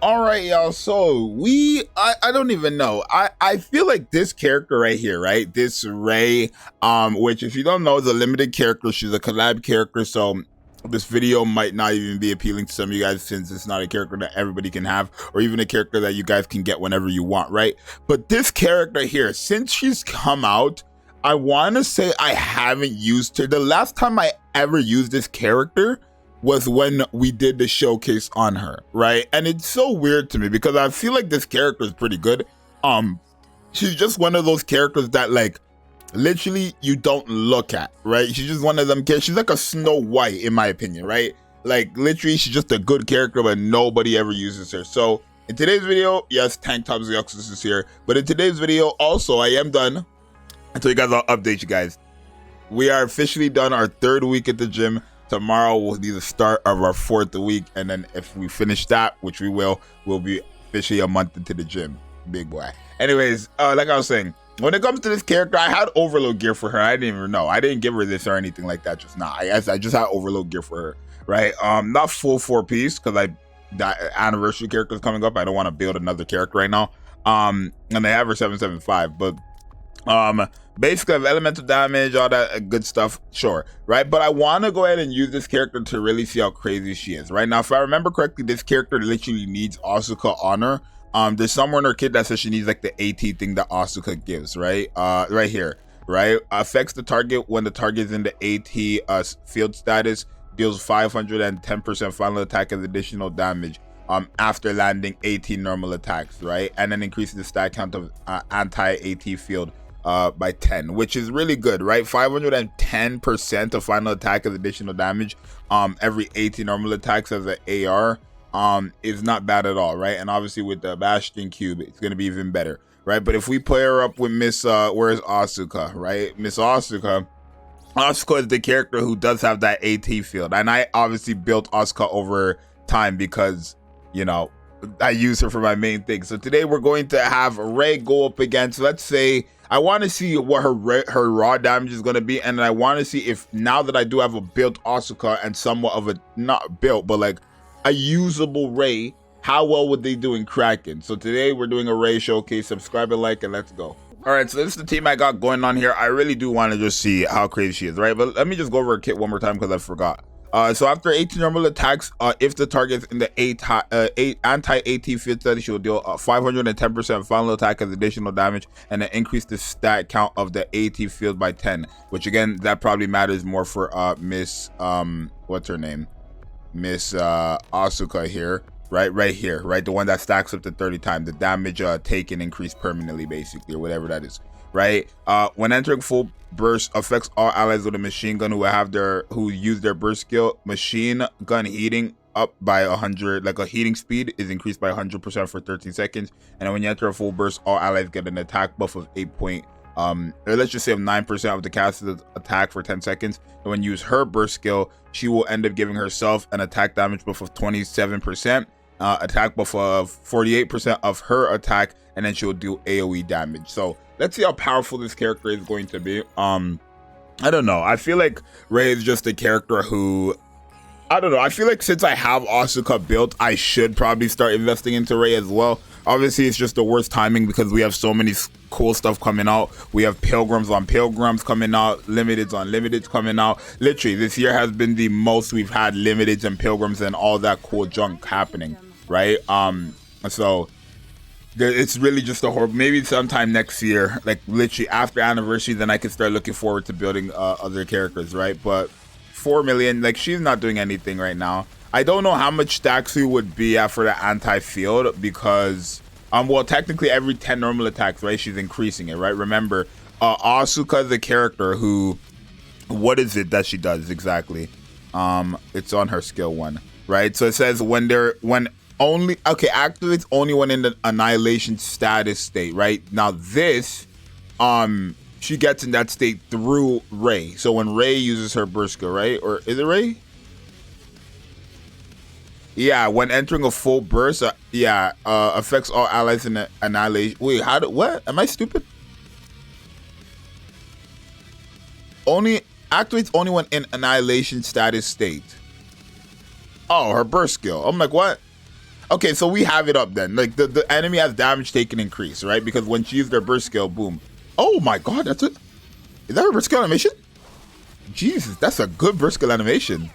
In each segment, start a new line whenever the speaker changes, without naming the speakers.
All right, y'all. So I don't even know. I feel like this character right here, right? This Ray, which if you don't know is a limited character. She's a collab character. So this video might not even be appealing to some of you guys since it's not a character that everybody can have, or even a character that you guys can get whenever you want, right? But this character here, since she's come out, I want to say I haven't used her. The last time I ever used this character was when we did the showcase on her, right? And it's so weird to me because I feel like this character is pretty good. She's just one of those characters that like literally you don't look at, right? She's just one of them characters. She's like a Snow White in my opinion, right? Like literally she's just a good character, but nobody ever uses her. So in today's video, yes, Tank Top Zxous is here, but in today's video also I am done. So you guys, I'll update you guys. We are officially done our 3rd week at the gym. Tomorrow will be the start of our 4th week, and then if we finish that, which we will, we'll be officially a month into the gym. Big boy. Anyways, like I was saying, when it comes to this character, I had overload gear for her. I didn't even know. I didn't give her this or anything like that just now. I just had overload gear for her, right? Not full 4-piece because that anniversary character is coming up. I don't want to build another character right now. And they have her 775, but basically have elemental damage, all that good stuff, sure, right? But I want to go ahead and use this character to really see how crazy she is, right? Now, if I remember correctly, this character literally needs Asuka honor. There's somewhere in her kit that says she needs like the AT thing that Asuka gives, right? Right here, right? Affects the target when the target is in the AT field status, deals 510% final attack as additional damage after landing 18 normal attacks, right? And then increases the stat count of anti-AT field by 10, which is really good, right? 510% of final attack as additional damage every 18 normal attacks as an AR is not bad at all, right? And obviously with the Bastion cube, it's going to be even better, right? But if we pair her up with Miss where's Asuka, right? Miss Asuka is the character who does have that AT field, and I obviously built Asuka over time because, you know, I use her for my main thing. So today we're going to have Ray go up against, let's say, I want to see what her raw damage is going to be, and I want to see if, now that I do have a built Asuka and somewhat of a, not built, but like a usable Ray, how well would they do in Kraken? So today we're doing a Ray showcase. Subscribe and like, and let's go. All right, so this is the team I got going on here. I really do want to just see how crazy she is, right? But let me just go over her kit one more time because I forgot. So after 18 normal attacks, if the target's in the anti-AT field status, she'll deal 510% final attack as additional damage, and then increase the stat count of the AT field by 10. Which again, that probably matters more for Miss what's her name, Miss Asuka here, right here, right, the one that stacks up to 30 times the damage taken increased permanently, basically, or whatever that is. Right, when entering full burst, affects all allies with a machine gun who use their burst skill. Machine gun heating up by 100, like a heating speed is increased by 100% for 13 seconds. And then when you enter a full burst, all allies get an attack buff of 8 point, or let's just say of 9% of the casted attack for 10 seconds. And when you use her burst skill, she will end up giving herself an attack damage buff of 27%, attack buff of 48% of her attack, and then she'll do AoE damage. So let's see how powerful this character is going to be. I don't know. I feel like Ray is just a character who, I don't know. I feel like since I have Asuka built, I should probably start investing into Ray as well. Obviously, it's just the worst timing because we have so many cool stuff coming out. We have Pilgrims on Pilgrims coming out, Limiteds on Limiteds coming out. Literally, this year has been the most we've had Limiteds and Pilgrims and all that cool junk happening, right? So it's really just a horrible, maybe sometime next year, like literally after anniversary, then I can start looking forward to building other characters, right? But 4 million, like, she's not doing anything right now. I don't know how much stacks we would be at for the anti-field because well, technically every 10 normal attacks, right, she's increasing it, right? Remember, Asuka is a character who, what is it that she does exactly? It's on her skill 1, right? So it says only, okay, activates only when in the annihilation status state, right? Now this, she gets in that state through Ray. So when Ray uses her burst skill, right? Or is it Ray? Yeah, when entering a full burst, affects all allies in the annihilation. Wait, what? Am I stupid? Activates only when in annihilation status state. Oh, her burst skill. I'm like, what? Okay, so we have it up then. Like the enemy has damage taken increase, right? Because when she used their burst skill, boom. Oh my god, that's it. Is that a burst skill animation? Jesus, that's a good burst skill animation.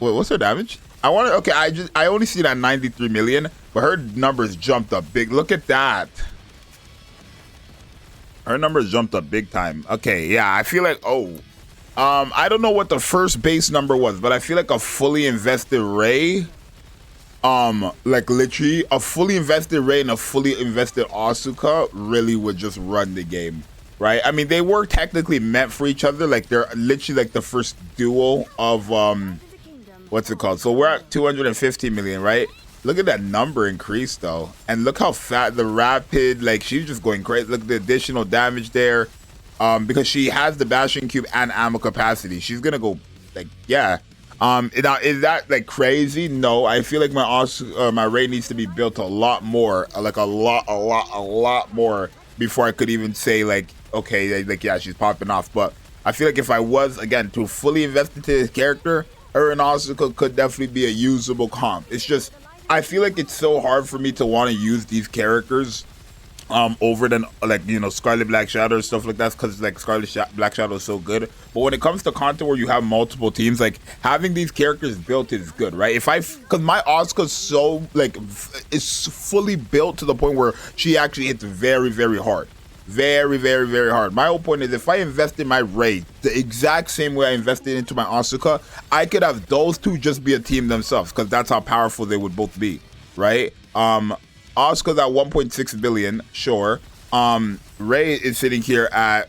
Wait, what's her damage? Okay, I only see that 93 million, but her numbers jumped up big. Look at that. Her numbers jumped up big time. Okay, yeah, I feel like, I don't know what the first base number was, but I feel like a fully invested Ray, like literally a fully invested Ray and a fully invested Asuka really would just run the game, right? I mean, they were technically meant for each other. Like they're literally like the first duo of, what's it called? So we're at 250 million, right? Look at that number increase though. And look how fat the rapid, like she's just going crazy. Look at the additional damage there. Because she has the bashing cube and ammo capacity. She's gonna go like, yeah. Now is that like crazy? No, I feel like my Ray needs to be built a lot more, like a lot more before I could even say like, okay, like yeah, she's popping off. But I feel like if I was again to fully invest into this character, her and Asuka could definitely be a usable comp. It's just I feel like it's so hard for me to want to use these characters over than like, you know, Scarlet Black Shadow or stuff like that, because like Black Shadow is so good. But when it comes to content where you have multiple teams, like having these characters built is good, right? Because my Asuka's so like is fully built to the point where she actually hits very hard, very hard. My whole point is if I invest in my Ray the exact same way I invested into my Asuka, I could have those two just be a team themselves, because that's how powerful they would both be, right? Asuka's at 1.6 billion, sure. Ray is sitting here at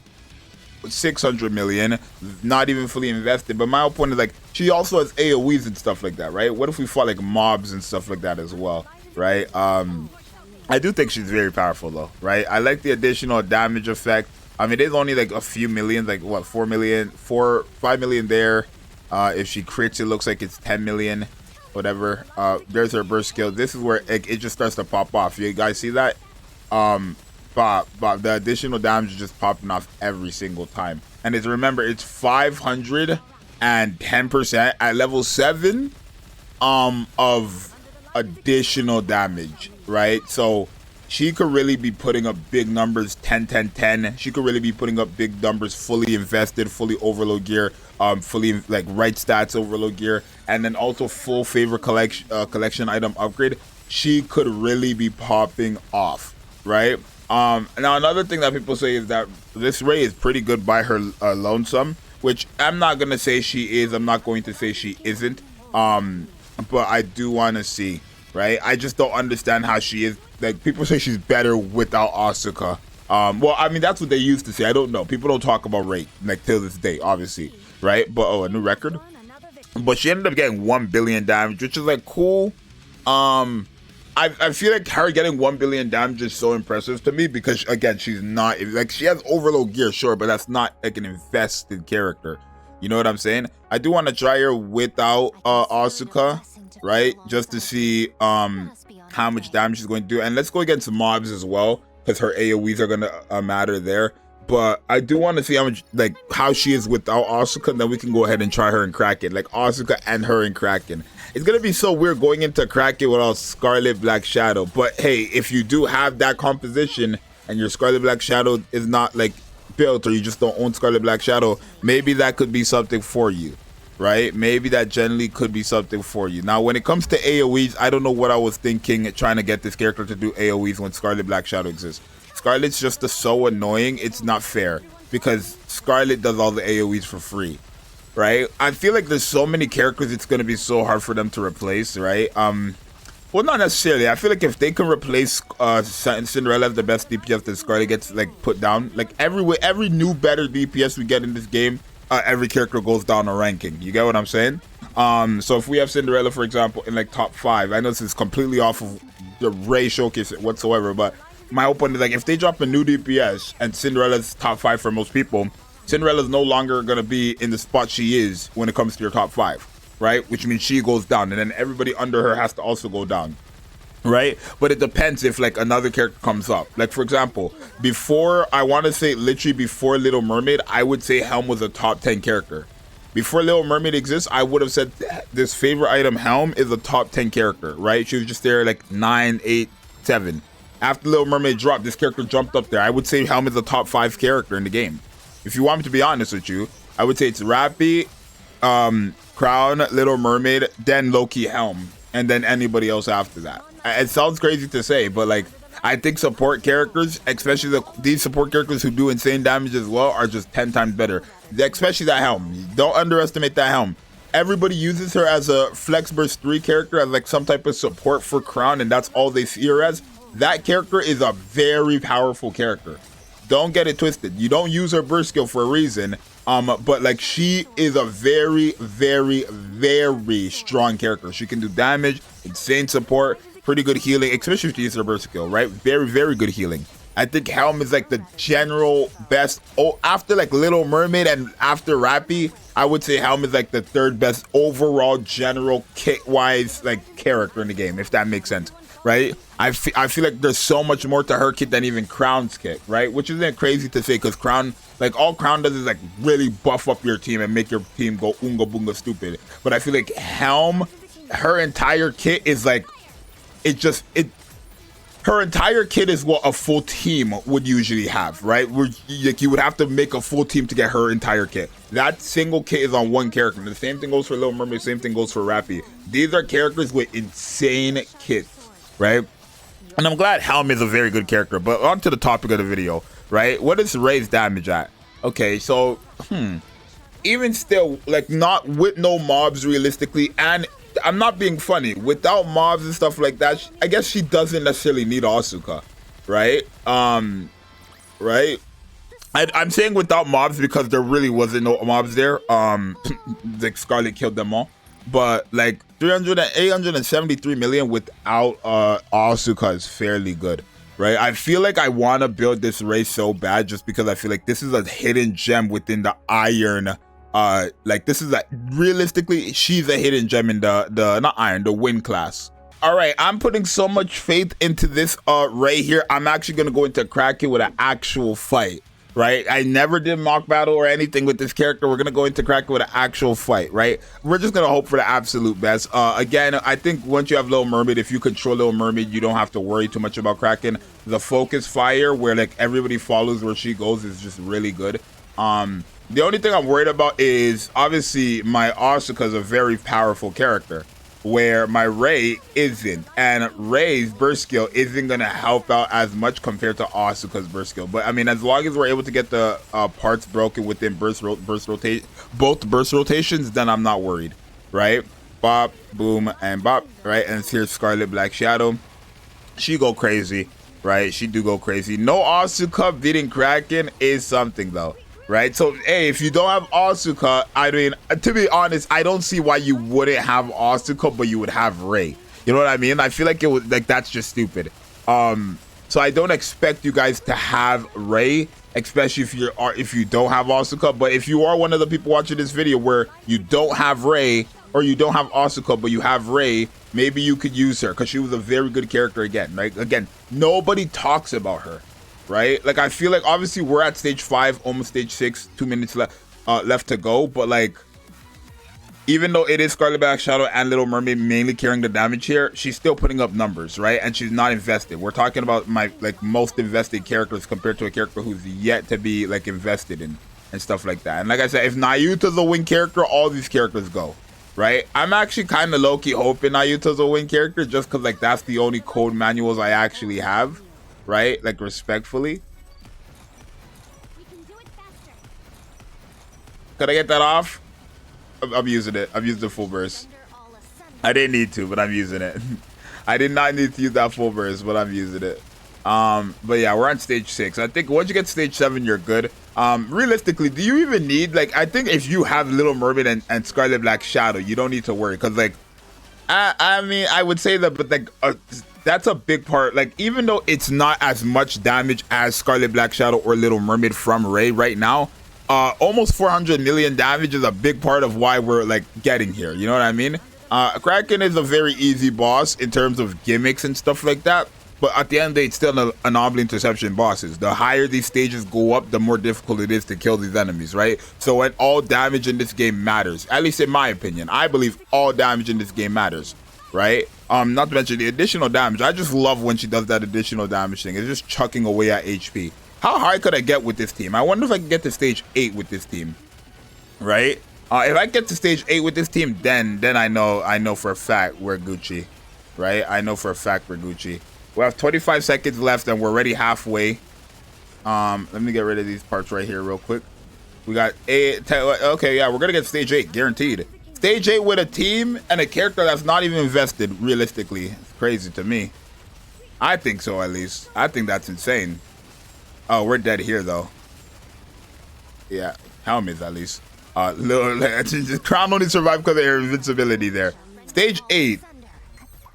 600 million, not even fully invested. But my whole point is like she also has AoEs and stuff like that, right? What if we fought like mobs and stuff like that as well, right? I do think she's very powerful though, right? I like the additional damage effect. I mean, there's only like a few million, like what, 5 million there. If she crits, it looks like it's 10 million. Whatever. There's her burst skill. This is where it just starts to pop off. You guys see that? But the additional damage is just popping off every single time. And it's, remember, it's 510% at level 7 of additional damage, right? So she could really be putting up big numbers, 10. She could really be putting up big numbers, fully invested, fully overload gear, fully like right stats overload gear, and then also full favor collection item upgrade. She could really be popping off, right? Now another thing that people say is that this Ray is pretty good by her lonesome, which I'm not gonna say she is. I'm not going to say she isn't. But I do want to see, right? I just don't understand how she is. Like people say she's better without Asuka. Well, I mean that's what they used to say. I don't know. People don't talk about Ray like till this day, obviously, right? But a new record. But she ended up getting 1 billion damage, which is like cool. I feel like her getting 1 billion damage is so impressive to me because again, she's not like she has overload gear, sure, but that's not like an invested character. You know what I'm saying? I do want to try her without Asuka, right? Just to see how much damage she's going to do. And let's go against mobs as well, because her AoEs are going to matter there. But I do want to see how much, like, how she is without Asuka, and then we can go ahead and try her in Kraken. Like, Asuka and her in Kraken. It's going to be so weird going into Kraken without Scarlet Black Shadow. But, hey, if you do have that composition and your Scarlet Black Shadow is not, like, built, or you just don't own Scarlet Black Shadow, maybe that could be something for you, right? Maybe that generally could be something for you. Now, when it comes to AoEs, I don't know what I was thinking trying to get this character to do AoEs when Scarlet Black Shadow exists. Scarlet's just so annoying, it's not fair, because Scarlet does all the AoEs for free, right? I feel like there's so many characters it's going to be so hard for them to replace, right? Well, not necessarily. I feel like if they can replace Cinderella as the best DPS, then Scarlet gets like put down. Like every new better DPS we get in this game, every character goes down a ranking. You get what I'm saying? So if we have Cinderella, for example, in like top 5, I know this is completely off of the Ray showcase whatsoever, but my whole point is like if they drop a new DPS and Cinderella's top 5 for most people, Cinderella's no longer gonna be in the spot she is when it comes to your top 5. Right, which means she goes down, and then everybody under her has to also go down, right? But it depends if like another character comes up. Like for example, before, I want to say literally before Little Mermaid, I would say Helm was a top 10 character, Before Little Mermaid exists, I would have said this favorite item Helm is a top 10 character, right? She was just there like 9, 8, 7. After Little Mermaid dropped, this character jumped up there. I would say Helm is a top 5 character in the game. If you want me to be honest with you, I would say it's Rappy, Crown, Little Mermaid, then Loki, Helm, and then anybody else after that. It sounds crazy to say, but like, I think support characters, especially these support characters who do insane damage as well, are just 10 times better. Especially that Helm. Don't underestimate that Helm. Everybody uses her as a Flex Burst 3 character, as like some type of support for Crown, and that's all they see her as. That character is a very powerful character. Don't get it twisted. You don't use her burst skill for a reason, but like, she is a very, very, very strong character. She can do damage, insane support, pretty good healing, especially if you use her burst skill, right? Very, very good healing. I think Helm is like the general best. Oh, after like Little Mermaid and after Rappy, I would say Helm is like the 3rd best overall general kit wise like character in the game, if that makes sense, right? I feel like there's so much more to her kit than even Crown's kit, right? Which isn't crazy to say, because Crown, like, all Crown does is like really buff up your team and make your team go oonga boonga stupid. But I feel like Helm, her entire kit is like, her entire kit is what a full team would usually have, right? Like, you would have to make a full team to get her entire kit. That single kit is on one character. The same thing goes for Little Mermaid, same thing goes for Rappy. These are characters with insane kits, right? And I'm glad Helm is a very good character. But on to the topic of the video, right? What is Ray's damage at? Okay, so, even still, like, not with no mobs realistically, and I'm not being funny, without mobs and stuff like that, I guess she doesn't necessarily need Asuka, right? Right? I'm saying without mobs because there really wasn't no mobs there. Like, Scarlet killed them all. But like 873 million without Asuka is fairly good, right? I feel like I want to build this race so bad just because I feel like this is a hidden gem within the Iron. Like, this is realistically, she's a hidden gem in the not Iron, the Wind class. All right, I'm putting so much faith into this Ray here. I'm actually gonna go into Kraken with an actual fight, right? I never did mock battle or anything with this character. We're gonna go into Kraken with an actual fight, right? We're just gonna hope for the absolute best. Again, I think once you have Little Mermaid, if you control Little Mermaid, you don't have to worry too much about Kraken. The focus fire, where like everybody follows where she goes, is just really good. The only thing I'm worried about is, obviously, my Asuka is a very powerful character, where my Ray isn't, and Ray's burst skill isn't gonna help out as much compared to Asuka's burst skill. But I mean, as long as we're able to get the parts broken within both burst rotations, then I'm not worried, right? Bop, boom, and bop, right? And here's Scarlet Black Shadow. She go crazy, right? She do go crazy. No Asuka beating Kraken is something though. Right, so hey, if you don't have Asuka, I mean, to be honest, I don't see why you wouldn't have Asuka, but you would have Ray. You know what I mean? I feel like it was like, that's just stupid. So I don't expect you guys to have Ray, especially if you don't have Asuka. But if you are one of the people watching this video where you don't have Ray, or you don't have Asuka but you have Ray, maybe you could use her because she was a very good character again. Right? Again, nobody talks about her. Right, like, I feel like obviously we're at stage 5, almost stage 6, 2 minutes left to go, but like, even though it is Scarlet Black Shadow and Little Mermaid mainly carrying the damage here, she's still putting up numbers, right? And she's not invested. We're talking about my like most invested characters compared to a character who's yet to be like invested in and stuff like that. And like I said, if Nayuta's a win character, all these characters go, right? I'm actually kind of low-key hoping Nayuta's a win character just because like that's the only code manuals I actually have. Right, like, respectfully. Could I get that off? I'm using it. I'm using the full burst. I didn't need to, but I'm using it. I did not need to use that full burst, but I'm using it. But yeah, we're on stage 6. I think once you get stage 7, you're good. Realistically, do you even need, like, I think if you have Little Mermaid and Scarlet Black Shadow, you don't need to worry, because like, I mean, I would say that, but like, that's a big part. Like, even though it's not as much damage as Scarlet Black Shadow or Little Mermaid from Ray right now, almost 400 million damage is a big part of why we're like getting here. You know what I mean? Kraken is a very easy boss in terms of gimmicks and stuff like that. But at the end of the day, it's still an anomaly interception bosses. The higher these stages go up, the more difficult it is to kill these enemies, right? So when all damage in this game matters, at least in my opinion, I believe all damage in this game matters, right? Not to mention the additional damage. I just love when she does that additional damage thing. It's just chucking away at HP. How high could I get with this team? I wonder if I can get to stage 8 with this team, right? If I get to stage 8 with this team, then I know for a fact we're Gucci, right? I know for a fact we're Gucci. We have 25 seconds left and we're already halfway. Let me get rid of these parts right here real quick. We got 8, 10, okay, yeah, we're gonna get stage 8, guaranteed. Stage 8 with a team and a character that's not even invested, realistically. It's crazy to me. I think so, at least. I think that's insane. Oh, we're dead here, though. Yeah, Helm is, at least. Crown only survived because of her invincibility there. Stage 8.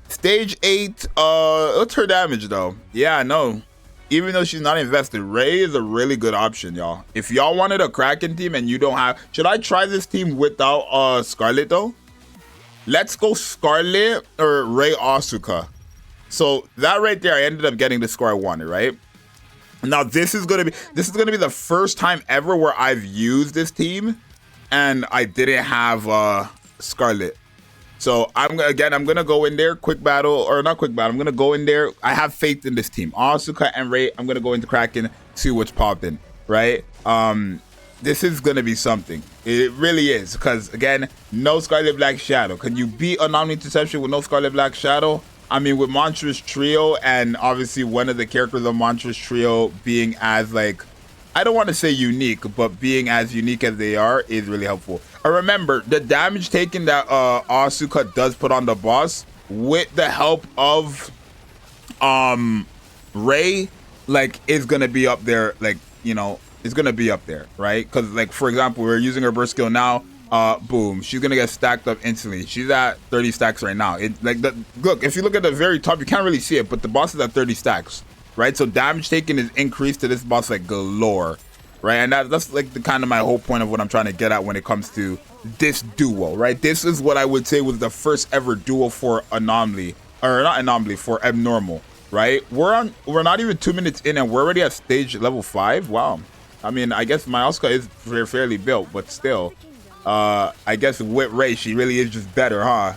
Stage 8, what's her damage though? Yeah, I know. Even though she's not invested, Ray is a really good option, y'all. If y'all wanted a Kraken team and you don't have... Should I try this team without Scarlet though? Let's go Scarlet or Ray Asuka. So that right there, I ended up getting the score I wanted, right? Now this is gonna be the first time ever where I've used this team and I didn't have Scarlet. So I'm gonna go in there, quick battle, or not quick battle. I'm gonna go in there. I have faith in this team, Asuka and Ray. I'm gonna go into Kraken, see what's popping, right? This is gonna be something. It really is, because again, no Scarlet Black Shadow. Can you beat Anomaly Interception with no Scarlet Black Shadow? I mean, with Monstrous Trio, and obviously one of the characters of Monstrous Trio being as like, I don't want to say unique, but being as unique as they are is really helpful. And remember, the damage taken that Asuka does put on the boss, with the help of Ray, like, is gonna be up there, like, you know, it's gonna be up there, right? Because, like, for example, we're using her burst skill now. Boom, she's gonna get stacked up instantly. She's at 30 stacks right now. Look, if you look at the very top, you can't really see it, but the boss is at 30 stacks. Right, so damage taken is increased to this boss like galore, right? And that's like the kind of my whole point of what I'm trying to get at when it comes to this duo, right? This is what I would say was the first ever duo for Anomaly, or not Anomaly, for Abnormal, right? We're not even 2 minutes in and we're already at stage level 5. Wow. I mean, I guess my Asuka is fairly built, but still, I guess with Ray, she really is just better, huh?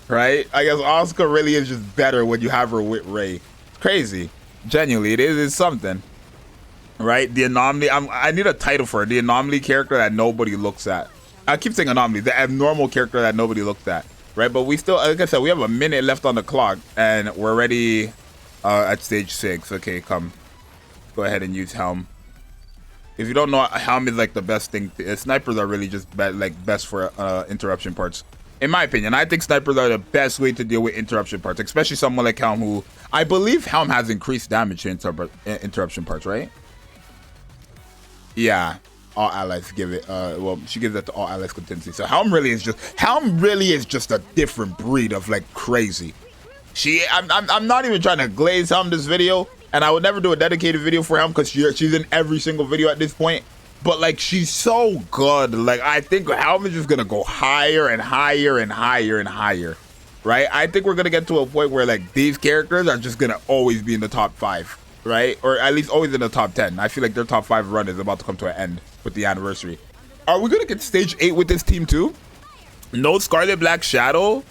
Right? I guess Asuka really is just better when you have her with Ray. It's crazy. Genuinely, it's something, right? The Anomaly, I need a title for it. The Anomaly character that nobody looks at. I keep saying Anomaly, the abnormal character that nobody looks at, right? But we still, like I said, we have a minute left on the clock and we're already at stage 6. Okay, come, go ahead and use Helm. If you don't know, Helm is like the best thing. Snipers are really just best for interruption parts. In my opinion, I think snipers are the best way to deal with interruption parts, especially someone like Helm, who I believe Helm has increased damage to interruption parts, right? Yeah, all allies give it. Well, she gives that to all allies contingency. So Helm really is just a different breed of like crazy. I'm not even trying to glaze Helm this video, and I would never do a dedicated video for Helm because she's in every single video at this point. But like, she's so good. Like, I think Helm is just gonna go higher and higher and higher and higher, right? I think we're gonna get to a point where like these characters are just gonna always be in the top 5, right? Or at least always in the top 10. I feel like their top 5 run is about to come to an end with the anniversary. Are we gonna get stage 8 with this team too? No Scarlet Black Shadow.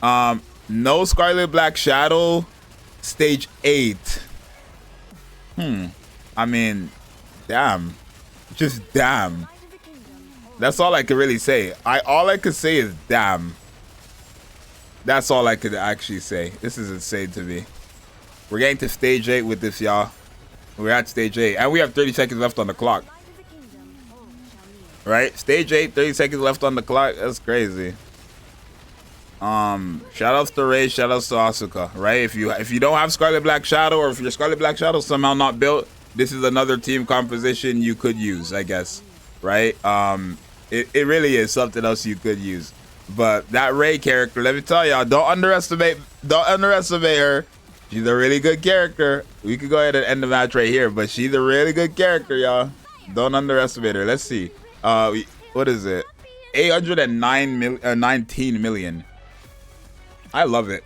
No Scarlet Black Shadow. Stage 8. I mean, damn. Just damn. That's all I could really say. All I could say is damn. That's all I could actually say. This is insane to me. We're getting to stage 8 with this, y'all. We're at stage 8. And we have 30 seconds left on the clock. Right? Stage 8, 30 seconds left on the clock. That's crazy. Shoutouts to Ray, shoutouts to Asuka, right? If you don't have Scarlet Black Shadow, or if your Scarlet Black Shadow somehow not built, this is another team composition you could use, I guess, right? It really is something else you could use. But that Ray character, let me tell y'all, don't underestimate her. She's a really good character. We could go ahead and end the match right here, but she's a really good character, y'all. Don't underestimate her. Let's see. What is it? 19 million. I love it.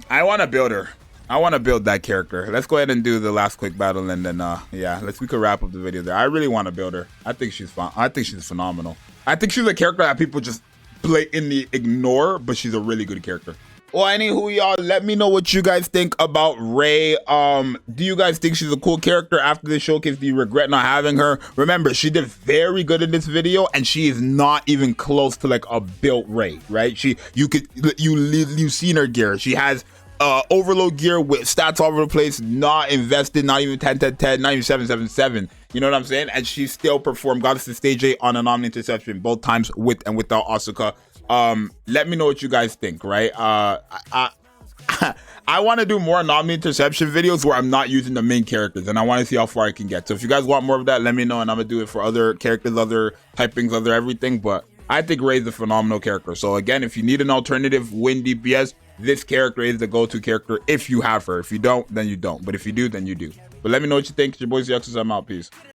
I want to build her. I want to build that character. Let's go ahead and do the last quick battle, and then yeah, we could wrap up the video there. I really want to build her. I think she's fun. I think she's phenomenal. I think she's a character that people just blatantly ignore, but she's a really good character. Well, anywho, y'all, let me know what you guys think about Ray. Do you guys think she's a cool character after this showcase? Do you regret not having her? Remember, she did very good in this video, and she is not even close to like a built Ray, right? You've seen her gear. She has overload gear with stats all over the place, not invested, not even 10-10-10, not even 7-7-7. You know what I'm saying? And she still performed Goddess to stage 8 on an Omni Interception, both times with and without Asuka. Let me know what you guys think, right? I want to do more Omni Interception videos where I'm not using the main characters, and I want to see how far I can get. So if you guys want more of that, let me know, and I'm gonna do it for other characters, other typings, other everything. But I think Ray's a phenomenal character. So again, if you need an alternative win DPS, this character is the go-to character if you have her. If you don't, then you don't. But if you do, then you do. But let me know what you think. It's your boy Zxous. I'm out. Peace.